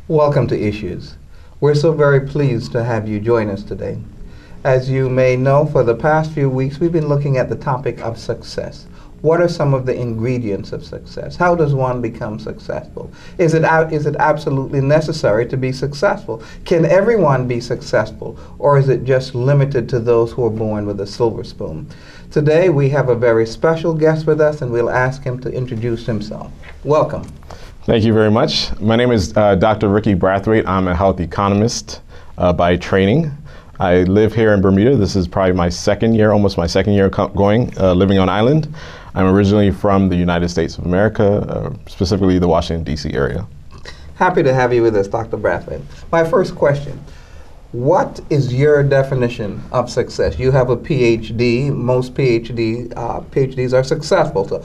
Welcome to Issues. We're so very pleased to have you join us today. As you may know, for the past few weeks, we've been looking at the topic of success. What are some of the ingredients of success? How does one become successful? Is it absolutely necessary to be successful? Can everyone be successful, or is it just limited to those who are born with a silver spoon? Today, we have a very special guest with us, and we'll ask him to introduce himself. Welcome. Thank you very much. My name is Dr. Ricky Brathwaite. I'm a health economist by training. I live here in Bermuda. This is probably my second year, almost my second year living on island. I'm originally from the United States of America, specifically the Washington, D.C. area. Happy to have you with us, Dr. Brathwaite. My first question, what is your definition of success? You have a PhD. Most PhDs are successful. So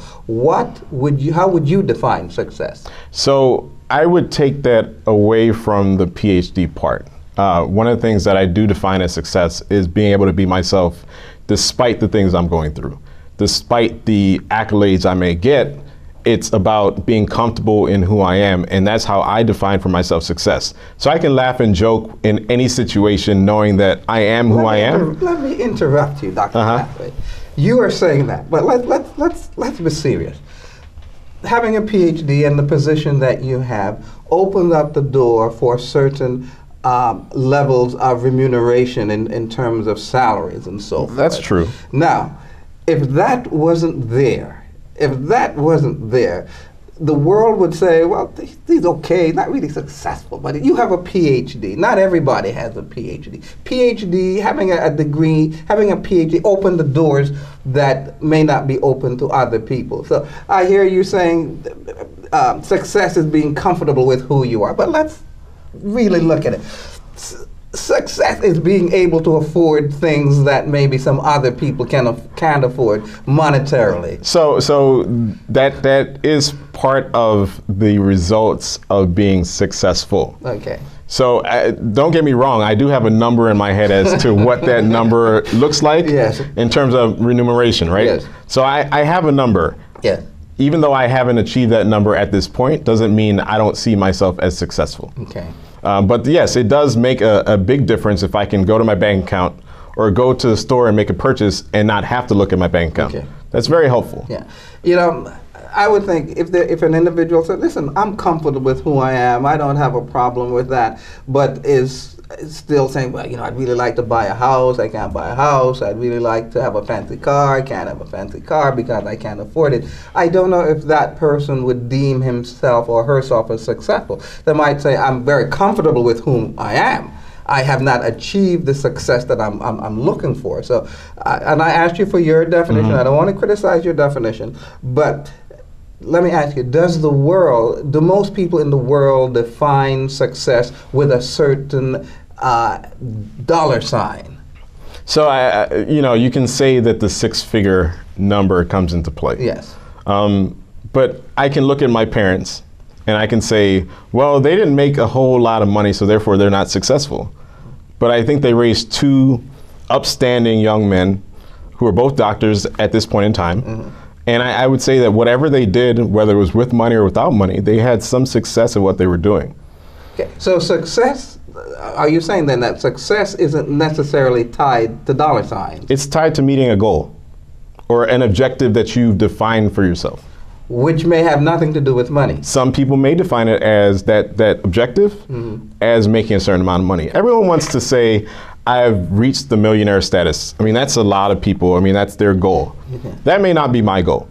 how would you define success? So I would take that away from the PhD part. One of the things that I do define as success is being able to be myself despite the things I'm going through. Despite the accolades I may get, it's about being comfortable in who I am, and that's how I define for myself success. So I can laugh and joke in any situation knowing that I am who I am. Let me interrupt you, Dr. Brathwaite. You are saying that, but let's be serious. Having a PhD and the position that you have opens up the door for certain levels of remuneration in terms of salaries and so forth. That's true. Now, if that wasn't there, the world would say, well, he's okay, not really successful, but you have a PhD. Not everybody has a PhD. Having a degree, having a PhD open the doors that may not be open to other people. So I hear you saying success is being comfortable with who you are, but let's really look at it. Success is being able to afford things that maybe some other people can't afford monetarily. So that is part of the results of being successful. Okay. So don't get me wrong, I do have a number in my head as to what that number looks like. Yes. In terms of remuneration, right? Yes. So I have a number. Yes. Even though I haven't achieved that number at this point, doesn't mean I don't see myself as successful. Okay. But yes, it does make a big difference if I can go to my bank account or go to the store and make a purchase and not have to look at my bank account. Okay. That's very helpful. Yeah. You know, I would think if an individual said, listen, I'm comfortable with who I am, I don't have a problem with that, but is still saying, well, you know, I'd really like to buy a house, I can't buy a house, I'd really like to have a fancy car, I can't have a fancy car because I can't afford it. I don't know if that person would deem himself or herself as successful. They might say, I'm very comfortable with whom I am. I have not achieved the success that I'm looking for. So, and I asked you for your definition. Mm-hmm. I don't want to criticize your definition, but let me ask you, do most people in the world define success with a certain dollar sign? So, you can say that the six-figure number comes into play. Yes. But I can look at my parents and I can say, well, they didn't make a whole lot of money, so therefore they're not successful. But I think they raised two upstanding young men who are both doctors at this point in time. Mm-hmm. And I would say that whatever they did, whether it was with money or without money, they had some success at what they were doing. Okay. So success, are you saying then that success isn't necessarily tied to dollar signs? It's tied to meeting a goal or an objective that you've defined for yourself. Which may have nothing to do with money. Some people may define it as that objective mm-hmm. as making a certain amount of money. Everyone wants to say, I've reached the millionaire status. I mean, that's a lot of people. I mean, that's their goal. Okay. That may not be my goal.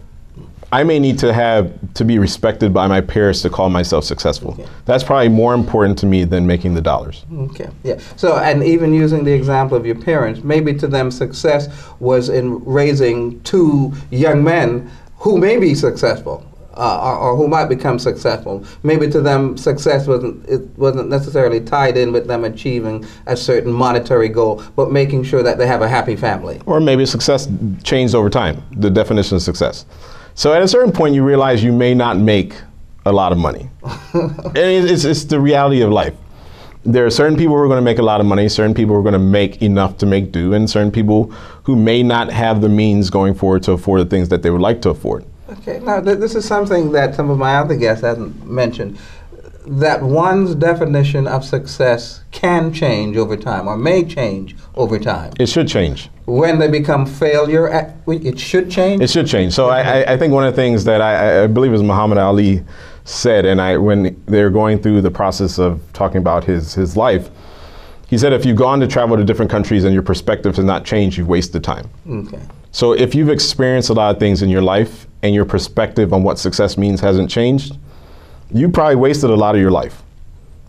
I may need to be respected by my peers to call myself successful. Okay. That's probably more important to me than making the dollars. Okay, yeah. So, and even using the example of your parents, maybe to them success was in raising two young men who may be successful. Or who might become successful. Maybe to them, success wasn't necessarily tied in with them achieving a certain monetary goal, but making sure that they have a happy family. Or maybe success changed over time, the definition of success. So at a certain point, you realize you may not make a lot of money. And it's the reality of life. There are certain people who are going to make a lot of money, certain people who are going to make enough to make do, and certain people who may not have the means going forward to afford the things that they would like to afford. Okay, now this is something that some of my other guests haven't mentioned. that one's definition of success can change over time or may change over time? It should change. When they become failure, it should change? It should change. So I think one of the things that I believe is Muhammad Ali said, and when they're going through the process of talking about his life, he said, if you've gone to travel to different countries and your perspective has not changed, you've wasted time. Okay. So if you've experienced a lot of things in your life and your perspective on what success means hasn't changed, you probably wasted a lot of your life,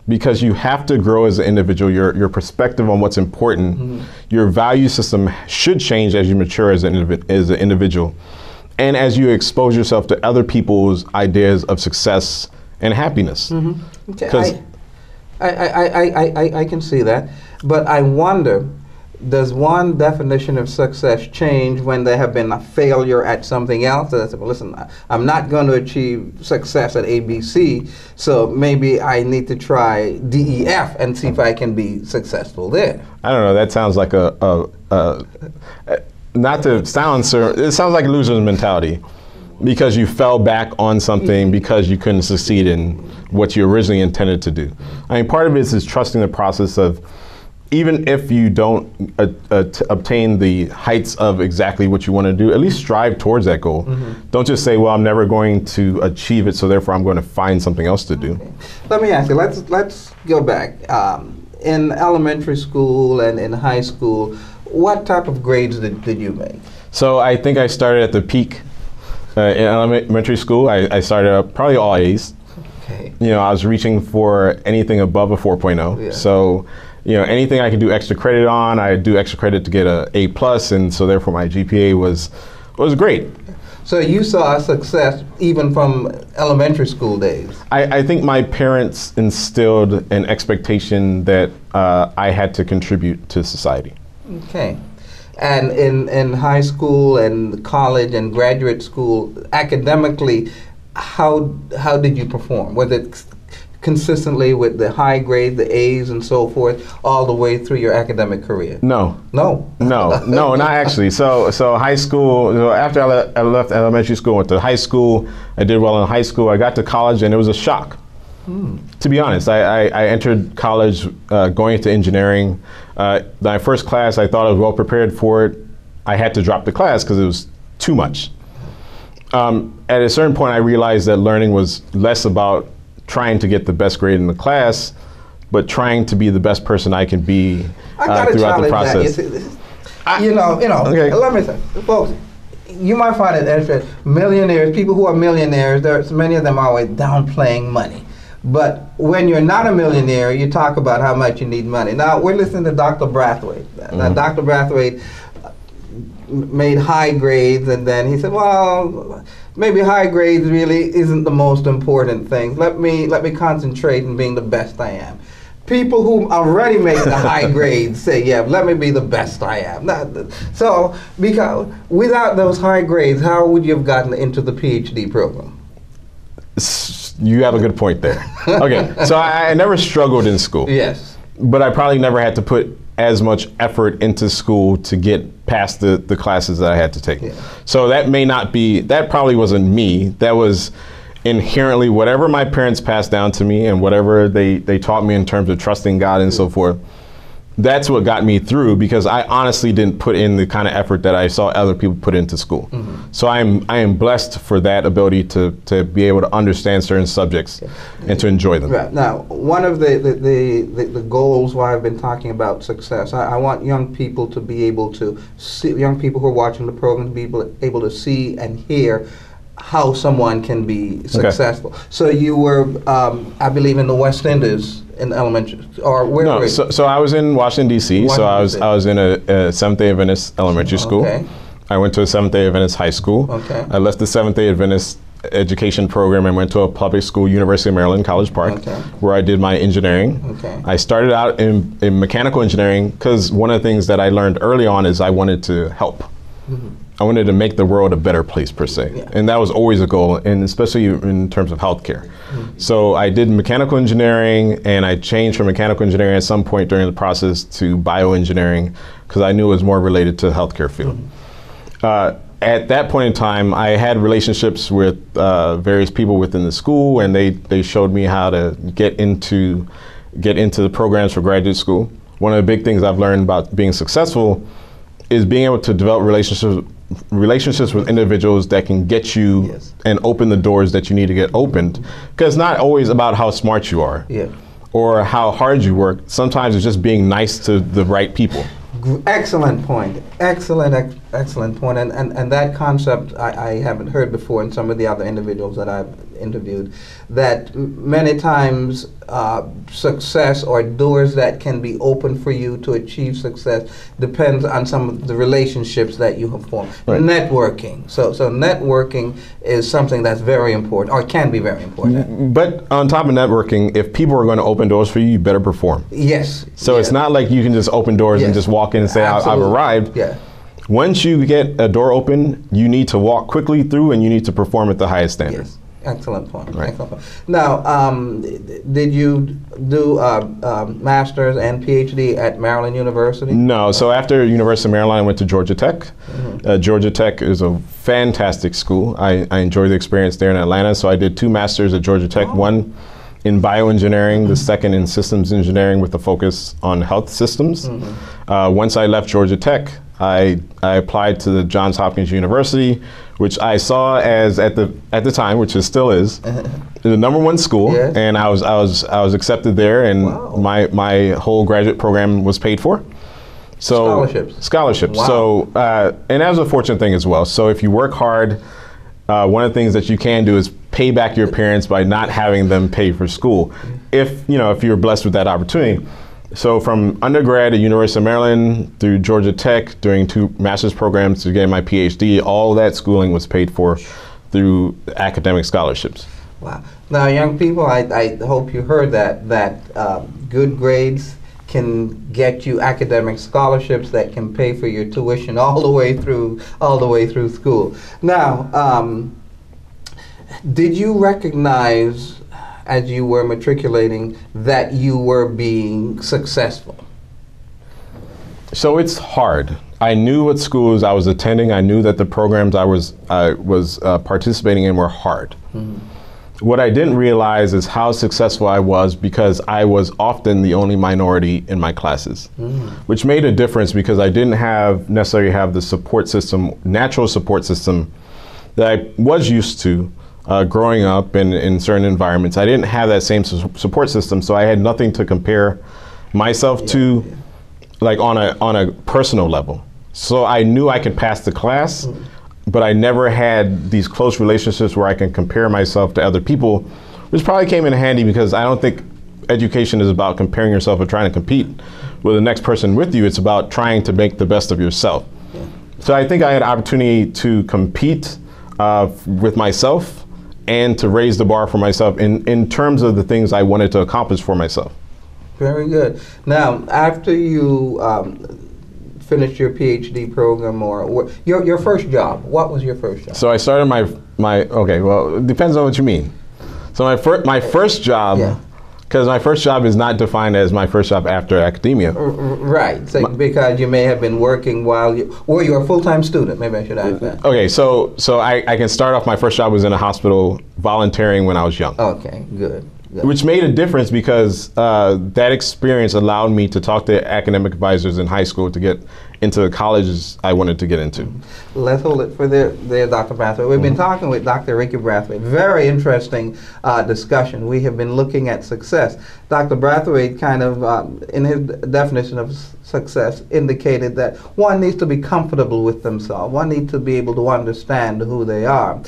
because you have to grow as an individual. Your perspective on what's important, your value system should change as you mature as an individual, and as you expose yourself to other people's ideas of success and happiness. Okay. I can see that, but I wonder, does one definition of success change when there have been a failure at something else? So I said, well, listen, I'm not going to achieve success at ABC, so maybe I need to try DEF and see if I can be successful there. I don't know. That sounds like not to sound, sir, it sounds like a loser's mentality, because you fell back on something because you couldn't succeed in what you originally intended to do. I mean, part of it is trusting the process of, even if you don't obtain the heights of exactly what you want to do, at least strive towards that goal. Don't just say, well, I'm never going to achieve it, so therefore I'm going to find something else to do. Okay. Let me ask you, let's go back. In elementary school and in high school, what type of grades did you make? So I think I started at the peak in elementary school. I started up probably all A's. Okay. You know, I was reaching for anything above a 4.0. Yeah. So, you know, anything I could do extra credit on, I do extra credit to get a A+, and so therefore my GPA was great. So you saw success even from elementary school days? I think my parents instilled an expectation that I had to contribute to society. Okay. And in high school and college and graduate school, academically, how did you perform? Was it consistently with the high grade, the A's and so forth, all the way through your academic career? No. No? No, not actually. So high school, after I left elementary school, went to high school, I did well in high school, I got to college, and it was a shock. To be honest, I entered college going into engineering. My first class, I thought I was well prepared for it. I had to drop the class because it was too much. At a certain point, I realized that learning was less about trying to get the best grade in the class, but trying to be the best person I can be throughout the process. You know, okay. Let me say, folks, you might find it interesting. Millionaires, people who are millionaires, there's many of them are always downplaying money. But when you're not a millionaire, you talk about how much you need money. Now, we're listening to Dr. Brathwaite. Now, Dr. Brathwaite made high grades, and then he said, well, maybe high grades really isn't the most important thing. Let me concentrate in being the best I am. People who already make the high grades say, yeah, let me be the best I am. So, because without those high grades, how would you have gotten into the PhD program? You have a good point there. Okay, so I never struggled in school. Yes. But I probably never had to put as much effort into school to get past the classes that I had to take. Yeah. So that probably wasn't me. That was inherently whatever my parents passed down to me and whatever they taught me in terms of trusting God and so forth. That's what got me through, because I honestly didn't put in the kind of effort that I saw other people put into school. So I am blessed for that ability to be able to understand certain subjects and to enjoy them. Right. Now, one of the goals why I've been talking about success, I want young people to be able to see, young people who are watching the program to be able to see and hear how someone can be successful. Okay. So you were, I believe, in the West Indies in elementary, or where were you? So I was in Washington, D.C., so I was in a Seventh-day Adventist elementary school. Okay. I went to a Seventh-day Adventist high school. Okay. I left the Seventh-day Adventist education program and went to a public school, University of Maryland, College Park, where I did my engineering. Okay. I started out in mechanical engineering because one of the things that I learned early on is I wanted to help. I wanted to make the world a better place, per se. And that was always a goal, and especially in terms of healthcare. So I did mechanical engineering, and I changed from mechanical engineering at some point during the process to bioengineering, because I knew it was more related to the healthcare field. at that point in time, I had relationships with various people within the school, and they showed me how to get into the programs for graduate school. One of the big things I've learned about being successful is being able to develop relationships with individuals that can get you Yes. and open the doors that you need to get opened. Because it's not always about how smart you are Yeah. or how hard you work. Sometimes it's just being nice to the right people. Excellent point. Excellent point. And that concept I haven't heard before in some of the other individuals that I've interviewed, that many times success or doors that can be open for you to achieve success depends on some of the relationships that you have formed. Right. Networking. So networking is something that's very important, or can be very important. But on top of networking, if people are going to open doors for you, you better perform. Yes. So it's not like you can just open doors and Yes. just walk in and say, I've Absolutely. arrived. Yeah. Once you get a door open, you need to walk quickly through and you need to perform at the highest standard. Yes. Excellent point. Right. Excellent point. Now, did you do master's and PhD at Maryland University? No, so after University of Maryland, I went to Georgia Tech. Georgia Tech is a fantastic school. I enjoyed the experience there in Atlanta, so I did 2 masters at Georgia Tech, one in bioengineering, the second in systems engineering with a focus on health systems. Once I left Georgia Tech, I applied to the Johns Hopkins University, which I saw as at the time, which it still is, the #1 school, Yes. and I was accepted there, and Wow. my whole graduate program was paid for. So scholarships. Wow. So and that was a fortunate thing as well. So if you work hard, one of the things that you can do is pay back your parents by not having them pay for school, if you're blessed with that opportunity. So from undergrad at University of Maryland through Georgia Tech, doing 2 master's programs to get my PhD, all that schooling was paid for through academic scholarships. Wow. Now, young people, I hope you heard that good grades can get you academic scholarships that can pay for your tuition all the way through school. Now, did you recognize as you were matriculating that you were being successful? So it's hard. I knew what schools I was attending. I knew that the programs I was participating in were hard. What I didn't realize is how successful I was because I was often the only minority in my classes, which made a difference because I didn't necessarily have the support system, natural support system that I was used to growing up in certain environments. I didn't have that same support system, so I had nothing to compare myself to, like on a personal level. So I knew I could pass the class, but I never had these close relationships where I can compare myself to other people, which probably came in handy because I don't think education is about comparing yourself or trying to compete with the next person with you. It's about trying to make the best of yourself. So I think I had opportunity to compete with myself and to raise the bar for myself in terms of the things I wanted to accomplish for myself. Very good. Now, after you finished your PhD program or your first job, what was your first job? So I started okay, well, it depends on what you mean. So my first job, because my first job is not defined as my first job after academia. Right, so because you may have been working while you were a full-time student, maybe I should ask that. Okay, so I can start off, my first job was in a hospital volunteering when I was young. Okay, good. Which made a difference because that experience allowed me to talk to academic advisors in high school to get into the colleges I wanted to get into. Let's hold it for there, Dr. Brathwaite. We've been talking with Dr. Ricky Brathwaite. Very interesting discussion. We have been looking at success. Dr. Brathwaite kind of, in his definition of success, indicated that one needs to be comfortable with themselves. One needs to be able to understand who they are.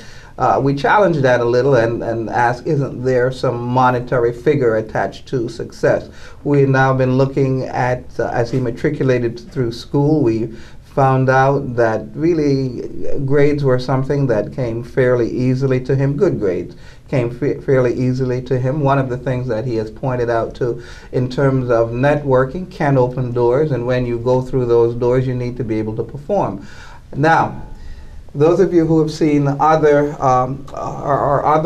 We challenged that a little and asked, isn't there some monetary figure attached to success? We've now been looking at, as he matriculated through school, we found out that really grades were something that came fairly easily to him. Good grades came fairly easily to him. One of the things that he has pointed out to in terms of networking can open doors, and when you go through those doors, you need to be able to perform. Now, those of you who have seen other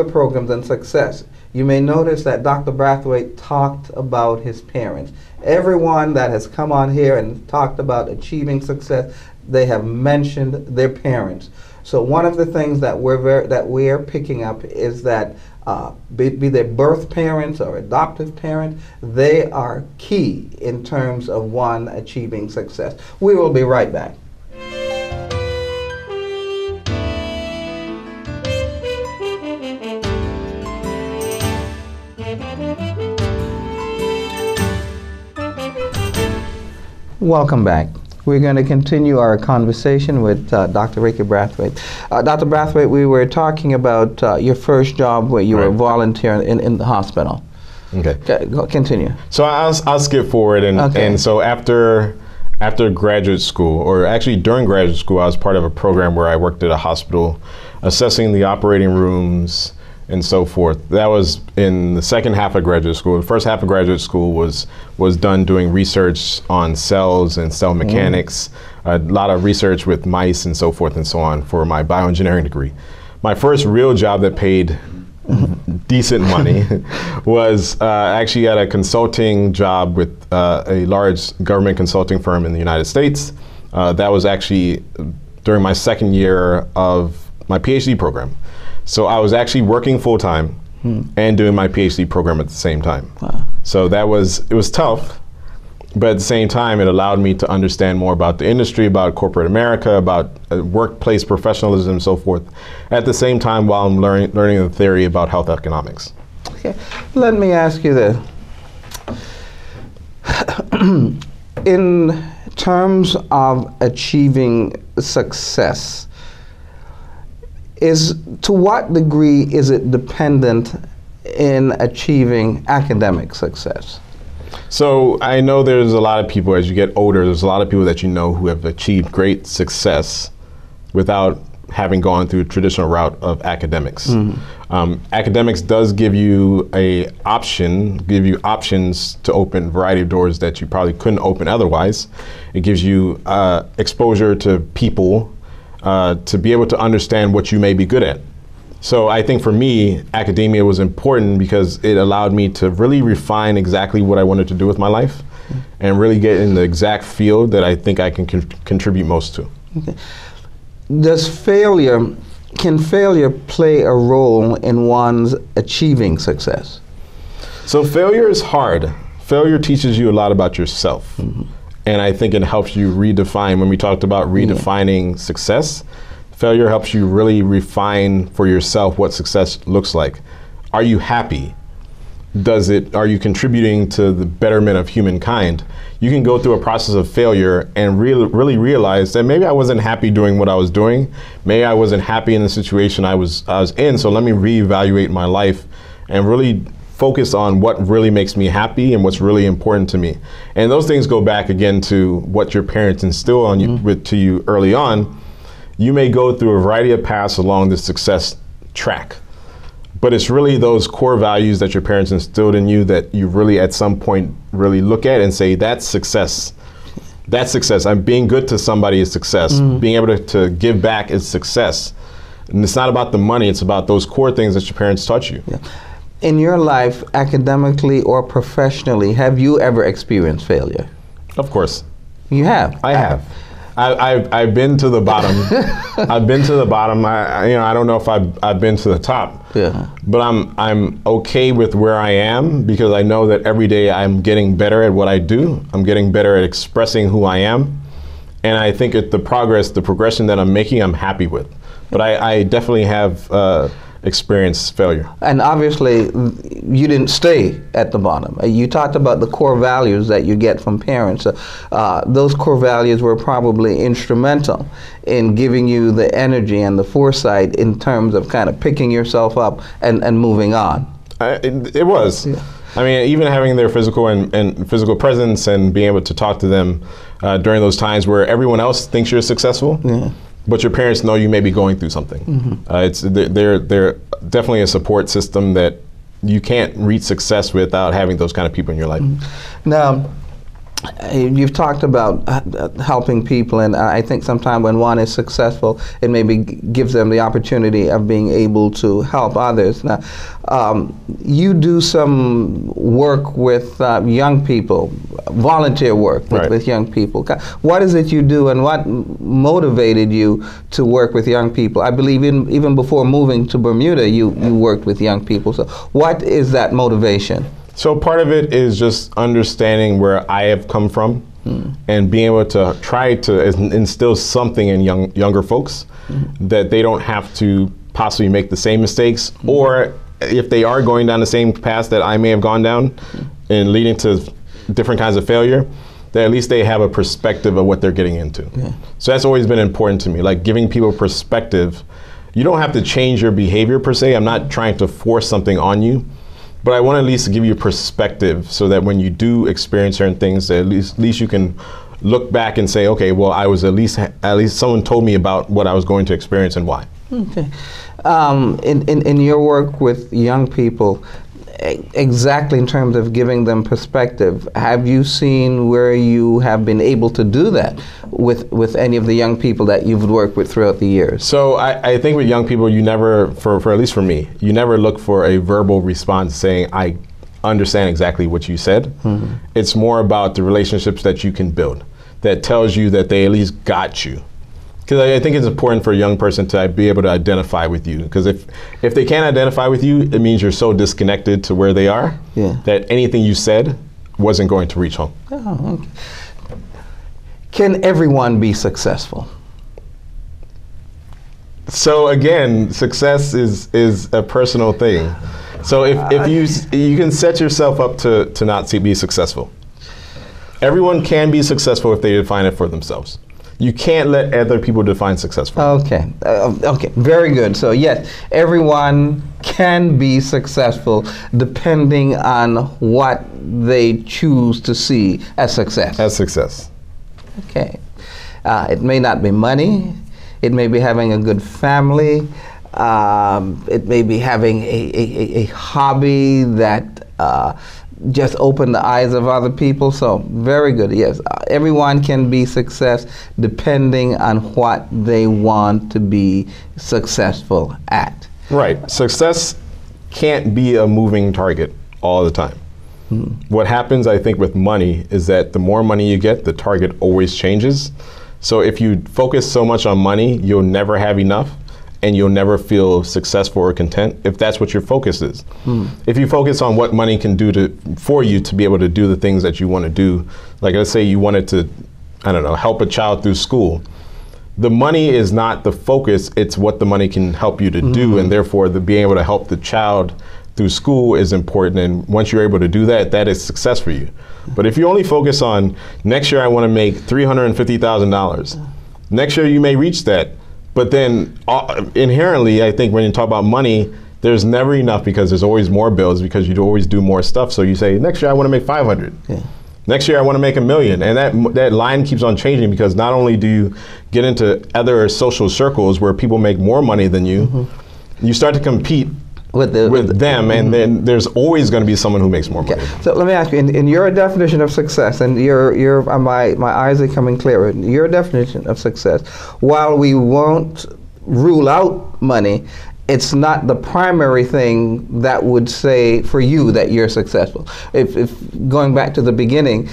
programs on success, you may notice that Dr. Brathwaite talked about his parents. Everyone that has come on here and talked about achieving success, they have mentioned their parents. So one of the things that we're picking up is that be they birth parents or adoptive parent, they are key in terms of one achieving success. We will be right back. Welcome back. We're going to continue our conversation with Dr. Ricky Brathwaite. Dr. Brathwaite, we were talking about your first job where you were volunteering in the hospital. Okay. Continue. So I'll skip forward, and so after graduate school, or actually during graduate school, I was part of a program where I worked at a hospital, assessing the operating rooms and so forth. That was in the second half of graduate school. The first half of graduate school was done doing research on cells and cell mechanics, a lot of research with mice and so forth and so on for my bioengineering degree. My first real job that paid decent money was actually at a consulting job with a large government consulting firm in the United States. That was actually during my second year of my PhD program. So I was actually working full time and doing my PhD program at the same time. Wow. So it was tough, but at the same time, it allowed me to understand more about the industry, about corporate America, about workplace professionalism and so forth, at the same time while I'm learning the theory about health economics. Okay. Let me ask you this. In terms of achieving success, to what degree is it dependent in achieving academic success? So I know there's a lot of people, as you get older, there's a lot of people that you know who have achieved great success without having gone through a traditional route of academics. Academics does give you options to open a variety of doors that you probably couldn't open otherwise. It gives you exposure to people, to be able to understand what you may be good at. So I think for me, academia was important because it allowed me to really refine exactly what I wanted to do with my life and really get in the exact field that I think I can contribute most to. Okay. Can failure play a role in one's achieving success? So failure is hard. Failure teaches you a lot about yourself. And I think it helps you redefine, when we talked about redefining success, failure helps you really refine for yourself what success looks like. Are you happy? Are you contributing to the betterment of humankind? You can go through a process of failure and really realize that maybe I wasn't happy doing what I was doing. Maybe I wasn't happy in the situation I was in, so let me reevaluate my life and really focus on what really makes me happy and what's really important to me. And those things go back again to what your parents instill on to you early on. You may go through a variety of paths along the success track, but it's really those core values that your parents instilled in you that you really at some point really look at and say, that's success. That's success. I'm being good to somebody is success. Being able to give back is success. And it's not about the money, it's about those core things that your parents taught you. In your life, academically or professionally, have you ever experienced failure? Of course. You have? I have. I've been to the bottom. I've been to the bottom. I don't know if I've been to the top. But I'm okay with where I am because I know that every day I'm getting better at what I do. I'm getting better at expressing who I am. And I think the progression that I'm making, I'm happy with. But I definitely have experienced failure. And obviously, you didn't stay at the bottom. You talked about the core values that you get from parents. Those core values were probably instrumental in giving you the energy and the foresight in terms of kind of picking yourself up and moving on. It was. I mean, even having their physical and physical presence and being able to talk to them during those times where everyone else thinks you're successful. But your parents know you may be going through something. They're definitely a support system that you can't reach success without having those kind of people in your life. Now, You've talked about helping people, and I think sometimes when one is successful, it maybe gives them the opportunity of being able to help others. Now, you do some work with young people, volunteer work with young people. What is it you do, and what motivated you to work with young people? I believe even before moving to Bermuda, you worked with young people. So what is that motivation? So part of it is just understanding where I have come from and being able to try to instill something in younger folks that they don't have to possibly make the same mistakes, or if they are going down the same path that I may have gone down and leading to different kinds of failure, that at least they have a perspective of what they're getting into. Yeah. So that's always been important to me, like giving people perspective. You don't have to change your behavior per se. I'm not trying to force something on you. But I want at least to give you perspective so that when you do experience certain things, at least you can look back and say, okay, well, I was at least someone told me about what I was going to experience and why. Okay. In your work with young people, exactly in terms of giving them perspective, have you seen where you have been able to do that with any of the young people that you've worked with throughout the years? So I think with young people, you never, for at least for me, you never look for a verbal response saying, I understand exactly what you said. Mm-hmm. It's more about the relationships that you can build that tells you that they at least got you. Because I think it's important for a young person to be able to identify with you. Because if they can't identify with you, it means you're so disconnected to where they are that anything you said wasn't going to reach home. Oh, okay. Can everyone be successful? So again, success is a personal thing. So if you can set yourself up to not be successful. Everyone can be successful if they define it for themselves. You can't let other people define successful. Okay, okay, very good. So yes, everyone can be successful depending on what they choose to see as success. As success. Okay. It may not be money. It may be having a good family. It may be having a hobby that just open the eyes of other people. So very good. Yes, everyone can be success depending on what they want to be successful at. Right. Success can't be a moving target all the time. What happens, I think, with money is that the more money you get, the target always changes. So if you focus so much on money, you'll never have enough, and you'll never feel successful or content if that's what your focus is. If you focus on what money can do for you to be able to do the things that you want to do, like let's say you wanted to, I don't know, help a child through school, the money is not the focus, it's what the money can help you to do, and therefore being able to help the child through school is important, and once you're able to do that, that is success for you. But if you only focus on, next year I want to make $350,000, next year you may reach that, but then inherently, I think when you talk about money, there's never enough because there's always more bills because you always do more stuff. So you say, next year I want to make 500. Yeah. Next year I want to make $1 million. And that line keeps on changing because not only do you get into other social circles where people make more money than you, you start to compete with them, and then there's always going to be someone who makes more money. So let me ask you, in your definition of success, and my eyes are coming clearer, your definition of success, while we won't rule out money, it's not the primary thing that would say for you that you're successful. If going back to the beginning,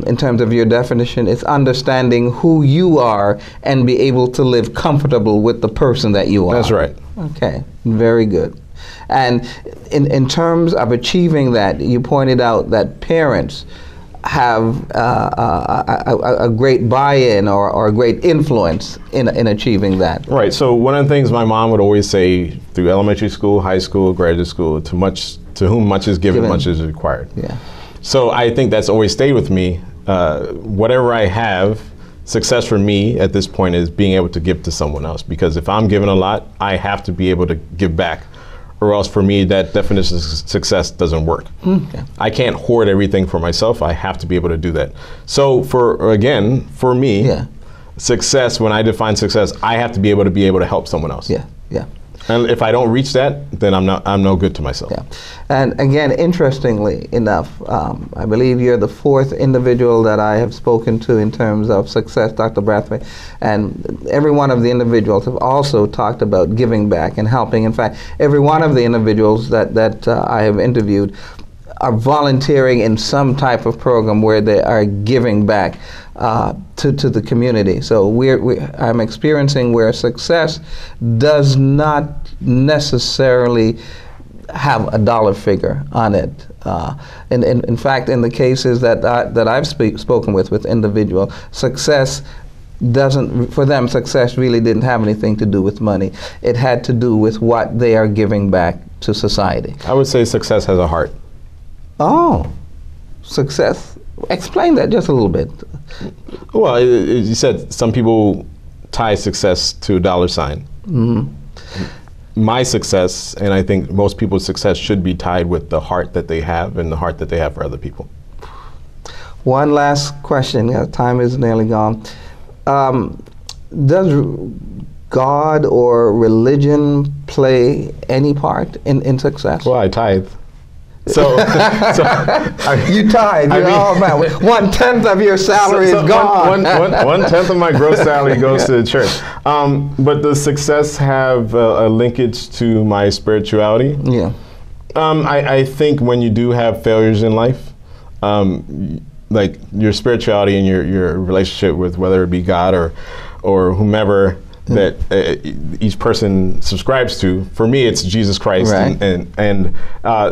in terms of your definition, it's understanding who you are and be able to live comfortable with the person that you are. That's right. Okay, very good. And in terms of achieving that, you pointed out that parents have a great buy-in or a great influence in achieving that. Right. So one of the things my mom would always say through elementary school, high school, graduate school, to whom much is given, much is required. Yeah. So I think that's always stayed with me. Whatever I have, success for me at this point is being able to give to someone else, because if I'm given a lot, I have to be able to give back, or else for me that definition of success doesn't work. Okay. I can't hoard everything for myself. I have to be able to do that. So for me, success, when I define success, I have to be able to help someone else. Yeah, yeah. And if I don't reach that, then I'm no good to myself. Yeah. And again, interestingly enough, I believe you're the fourth individual that I have spoken to in terms of success, Dr. Brathwaite. And every one of the individuals have also talked about giving back and helping. In fact, every one of the individuals that I have interviewed are volunteering in some type of program where they are giving back to the community. So I'm experiencing where success does not necessarily have a dollar figure on it. In fact, in the cases that I've spoken with individual, success for them, success really didn't have anything to do with money. It had to do with what they are giving back to society. I would say success has a heart. Oh, success. Explain that just a little bit. Well, you said some people tie success to a dollar sign. Mm-hmm. My success, and I think most people's success, should be tied with the heart that they have and the heart that they have for other people. One last question. Yeah, time is nearly gone. Does God or religion play any part in success? Well, I tithe. So you tithe. Oh man, 1/10 of your salary is gone. 1/10 of my gross salary goes to the church. But does success have a linkage to my spirituality? Yeah. I think when you do have failures in life, like your spirituality and your relationship with whether it be God or whomever that each person subscribes to. For me, it's Jesus Christ, right. and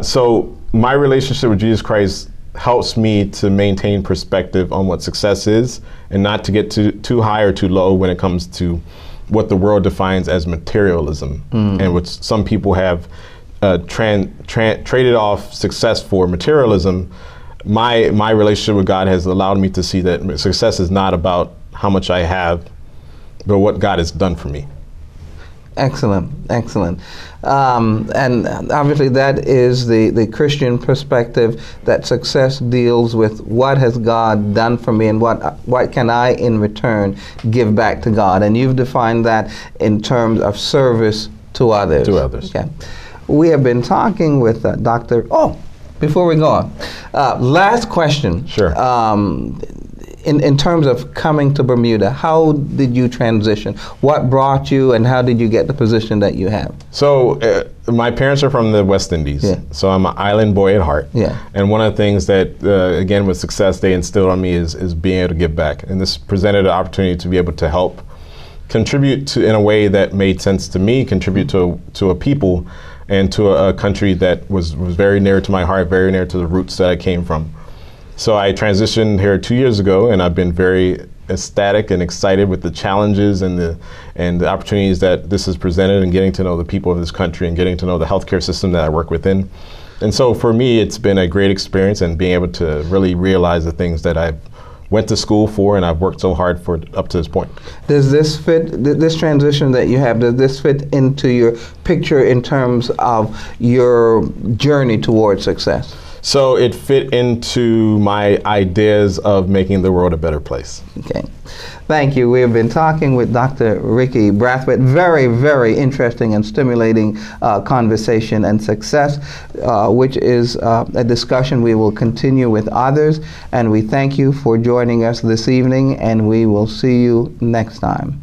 so my relationship with Jesus Christ helps me to maintain perspective on what success is, and not to get too high or too low when it comes to what the world defines as materialism, and which some people have traded off success for materialism. My relationship with God has allowed me to see that success is not about how much I have, but what God has done for me. Excellent, excellent. And obviously that is the Christian perspective, that success deals with what has God done for me and what can I in return give back to God. And you've defined that in terms of service to others. To others. Okay. We have been talking with Dr. Before we go on, last question. Sure. In terms of coming to Bermuda, how did you transition? What brought you, and how did you get the position that you have? So my parents are from the West Indies, so I'm an island boy at heart. Yeah. And one of the things that, again, with success they instilled on me is being able to give back. And this presented an opportunity to be able to help contribute in a way that made sense to me, contribute to a people and to a country that was very near to my heart, very near to the roots that I came from. So I transitioned here 2 years ago, and I've been very ecstatic and excited with the challenges and the opportunities that this has presented, and getting to know the people of this country and getting to know the healthcare system that I work within. And so for me, it's been a great experience, and being able to really realize the things that I went to school for and I've worked so hard for up to this point. Does this fit, this transition that you have, does this fit into your picture in terms of your journey towards success? So it fit into my ideas of making the world a better place. Okay. Thank you. We have been talking with Dr. Ricky Brathwaite. Very, very interesting and stimulating conversation and success, which is a discussion we will continue with others. And we thank you for joining us this evening, and we will see you next time.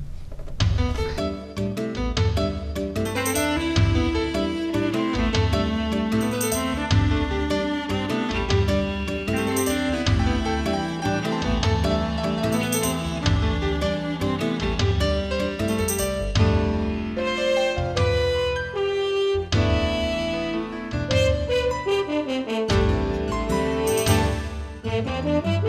Thank you.